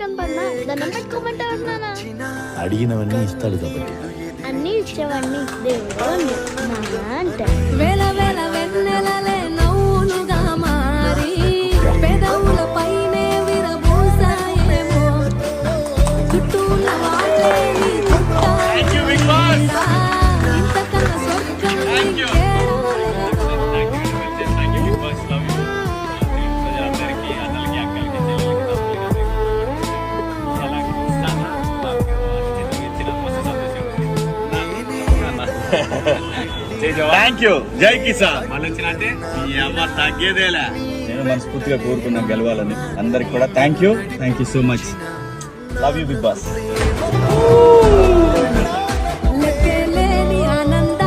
కనపడినా దండం పెట్టుకోమంటే అన్నానా అడిగినవన్నీ ఇస్తాడు కాబట్టి అన్ని ఇచ్చేవాడిని దేవుడు అంట వేల వేల వెన్నెలలే నవ్వులుగా మారి పెదవుల పైనే విరబూసాయేమో చుట్టూ ఉన్న వాళ్ళే నీ చుట్టాలేరా. ఇంతకన్నా స్వర్గం ఇంకేడా థ్యాంక్ యూ. జై కిసాన్. తగ్గేదేలే. నేను మనస్ఫూర్తిగా కోరుకున్నా గెలవాలని. అందరికి కూడా thank you so much. Love you Bigg Boss. లెక్కలేని ఆనంద